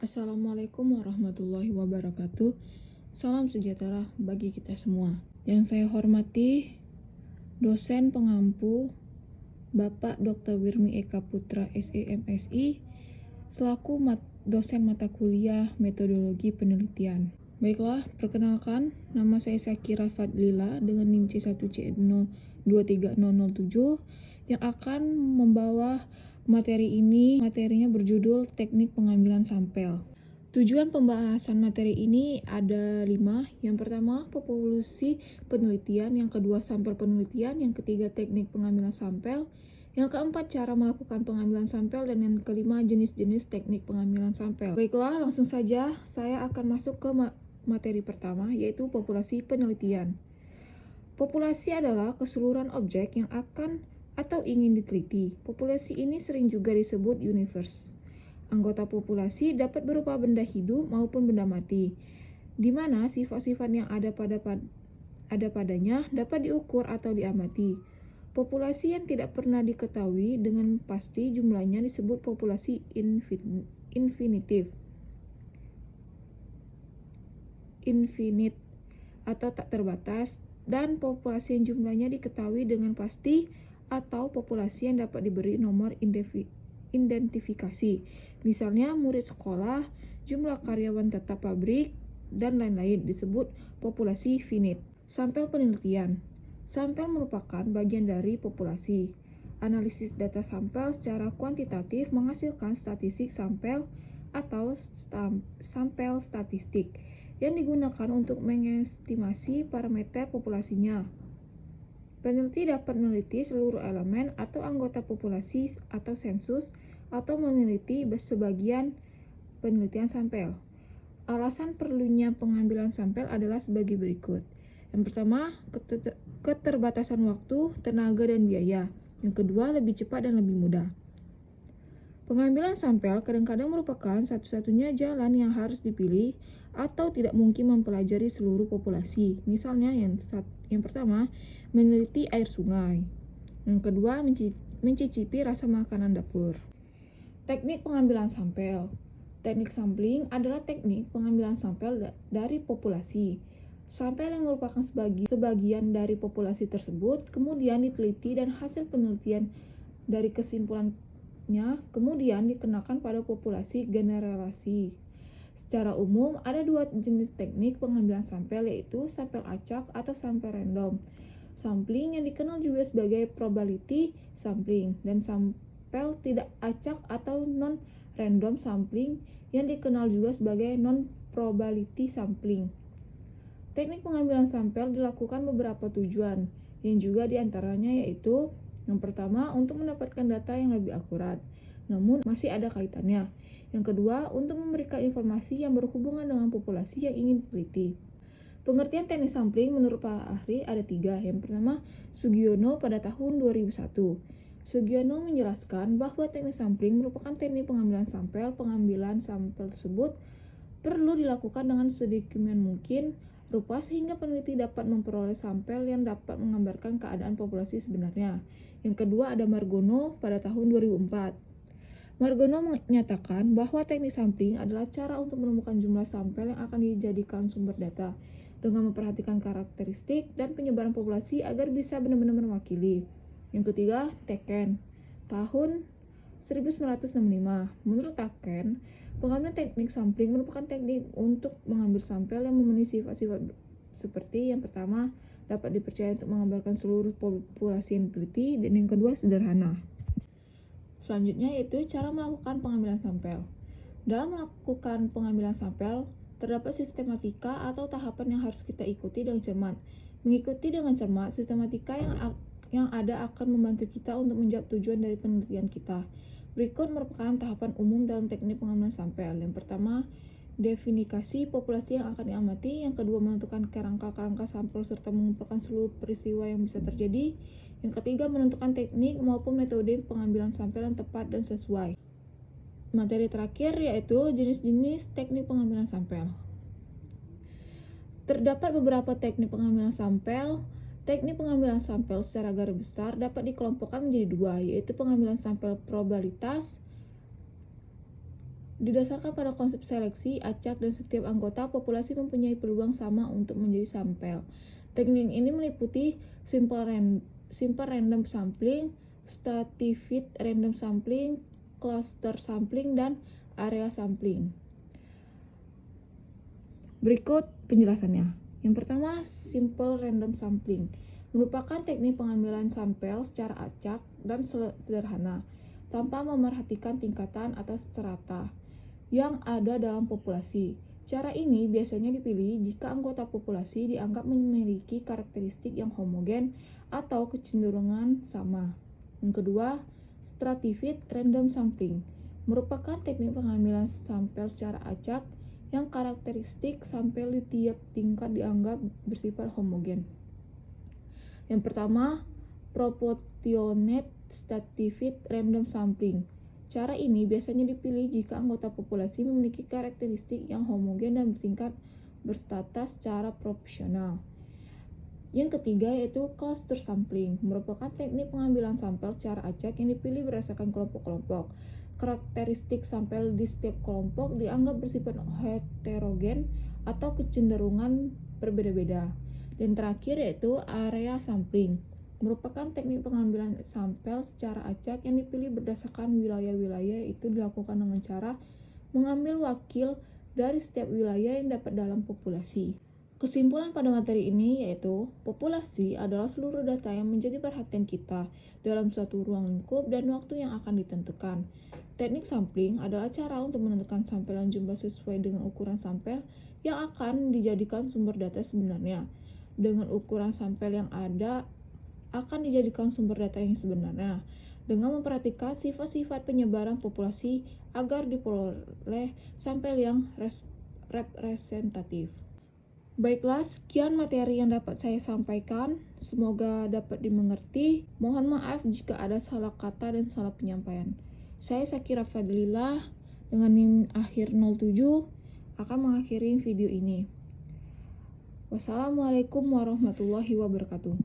Assalamualaikum warahmatullahi wabarakatuh. Salam sejahtera bagi kita semua. Yang saya hormati dosen pengampu Bapak Dr. Wirmi Eka Putra SEMSI selaku dosen mata kuliah metodologi penelitian. Baiklah, perkenalkan, nama saya Syakira Fadlila dengan NIM C1C023007 yang akan membawa materi ini. Materinya berjudul Teknik Pengambilan Sampel. Tujuan pembahasan materi ini ada 5. Yang pertama, polusi penelitian. Yang kedua, sampel penelitian. Yang ketiga, teknik pengambilan sampel. Yang keempat, cara melakukan pengambilan sampel. Dan yang kelima, jenis-jenis teknik pengambilan sampel. Baiklah, langsung saja saya akan masuk ke materi pertama, yaitu populasi penelitian. Populasi adalah keseluruhan objek yang akan atau ingin diteliti. Populasi ini sering juga disebut universe. Anggota populasi dapat berupa benda hidup maupun benda mati, di mana sifat-sifat yang ada padanya dapat diukur atau diamati. Populasi yang tidak pernah diketahui dengan pasti jumlahnya disebut populasi infinite atau tak terbatas, dan populasi yang jumlahnya diketahui dengan pasti atau populasi yang dapat diberi nomor identifikasi. Misalnya murid sekolah, jumlah karyawan tetap pabrik, dan lain-lain disebut populasi finite. Sampel penelitian. Sampel merupakan bagian dari populasi. Analisis data sampel secara kuantitatif menghasilkan statistik sampel atau sampel statistik yang digunakan untuk mengestimasi parameter populasinya. Peneliti dapat meneliti seluruh elemen atau anggota populasi atau sensus, atau meneliti sebagian penelitian sampel. Alasan perlunya pengambilan sampel adalah sebagai berikut. Yang pertama, keterbatasan waktu, tenaga, dan biaya. Yang kedua, lebih cepat dan lebih mudah. Pengambilan sampel kadang-kadang merupakan satu-satunya jalan yang harus dipilih atau tidak mungkin mempelajari seluruh populasi. Misalnya yang pertama, meneliti air sungai. Yang kedua, mencicipi rasa makanan dapur. Teknik pengambilan sampel. Teknik sampling adalah teknik pengambilan sampel dari populasi. Sampel yang merupakan sebagian dari populasi tersebut kemudian diteliti dan hasil penelitian dari kesimpulannya kemudian dikenakan pada populasi generalisasi. Secara umum, ada 2 jenis teknik pengambilan sampel, yaitu sampel acak atau sampel random sampling yang dikenal juga sebagai probability sampling, dan sampel tidak acak atau non-random sampling yang dikenal juga sebagai non-probability sampling. Teknik pengambilan sampel dilakukan beberapa tujuan, yang juga diantaranya yaitu yang pertama, untuk mendapatkan data yang lebih akurat, namun masih ada kaitannya. Yang kedua, untuk memberikan informasi yang berhubungan dengan populasi yang ingin diteliti. Pengertian teknik sampling menurut Pak Ahri ada 3. Yang pertama, Sugiono pada tahun 2001. Sugiono menjelaskan bahwa teknik sampling merupakan teknik pengambilan sampel. Pengambilan sampel tersebut perlu dilakukan dengan sedemikian mungkin rupa sehingga peneliti dapat memperoleh sampel yang dapat menggambarkan keadaan populasi sebenarnya. Yang kedua ada Margono pada tahun 2004. Margono menyatakan bahwa teknik sampling adalah cara untuk menemukan jumlah sampel yang akan dijadikan sumber data dengan memperhatikan karakteristik dan penyebaran populasi agar bisa benar-benar mewakili. Yang ketiga, Teken tahun 1965. Menurut Teken, pengambilan teknik sampling merupakan teknik untuk mengambil sampel yang memenuhi sifat-sifat seperti yang pertama, dapat dipercaya untuk menggambarkan seluruh populasi yang diteliti, dan yang kedua, sederhana. Selanjutnya yaitu cara melakukan pengambilan sampel. Dalam melakukan pengambilan sampel, terdapat sistematika atau tahapan yang harus kita ikuti dengan cermat. Mengikuti dengan cermat sistematika yang ada akan membantu kita untuk menjawab tujuan dari penelitian kita. Berikut merupakan tahapan umum dalam teknik pengambilan sampel. Yang pertama, definisi populasi yang akan diamati. Yang kedua, menentukan kerangka-kerangka sampel serta mengumpulkan seluruh peristiwa yang bisa terjadi. Yang ketiga, menentukan teknik maupun metode pengambilan sampel yang tepat dan sesuai. Materi terakhir yaitu jenis-jenis teknik pengambilan sampel. Terdapat beberapa teknik pengambilan sampel. Teknik pengambilan sampel secara garis besar dapat dikelompokkan menjadi 2, yaitu pengambilan sampel probabilitas Didasarkan pada konsep seleksi, acak, dan setiap anggota populasi mempunyai peluang sama untuk menjadi sampel. Teknik ini meliputi simple random sampling, stratified random sampling, cluster sampling, dan area sampling. Berikut penjelasannya. Yang pertama, simple random sampling merupakan teknik pengambilan sampel secara acak dan sederhana, tanpa memerhatikan tingkatan atau strata yang ada dalam populasi. Cara ini biasanya dipilih jika anggota populasi dianggap memiliki karakteristik yang homogen atau kecenderungan sama. Yang kedua, stratified random sampling merupakan teknik pengambilan sampel secara acak yang karakteristik sampel di tiap tingkat dianggap bersifat homogen. Yang pertama, proportionate stratified random sampling. Cara ini biasanya dipilih jika anggota populasi memiliki karakteristik yang homogen dan bertingkat berstatus secara proporsional. Yang ketiga yaitu cluster sampling, merupakan teknik pengambilan sampel secara acak yang dipilih berdasarkan kelompok-kelompok. Karakteristik sampel di setiap kelompok dianggap bersifat heterogen atau kecenderungan berbeda-beda. Dan terakhir yaitu area sampling, merupakan teknik pengambilan sampel secara acak yang dipilih berdasarkan wilayah-wilayah. Itu dilakukan dengan cara mengambil wakil dari setiap wilayah yang dapat dalam populasi. Kesimpulan pada materi ini yaitu populasi adalah seluruh data yang menjadi perhatian kita dalam suatu ruang lingkup dan waktu yang akan ditentukan. Teknik sampling adalah cara untuk menentukan sampel yang jumlah sesuai dengan ukuran sampel yang akan dijadikan sumber data sebenarnya. Dengan ukuran sampel yang ada akan dijadikan sumber data yang sebenarnya dengan memperhatikan sifat-sifat penyebaran populasi agar diperoleh sampel yang representatif. Baiklah, sekian materi yang dapat saya sampaikan. Semoga dapat dimengerti. Mohon maaf jika ada salah kata dan salah penyampaian. Saya Sakira Fadlillah dengan NIM akhir 07 akan mengakhiri video ini. Wassalamualaikum warahmatullahi wabarakatuh.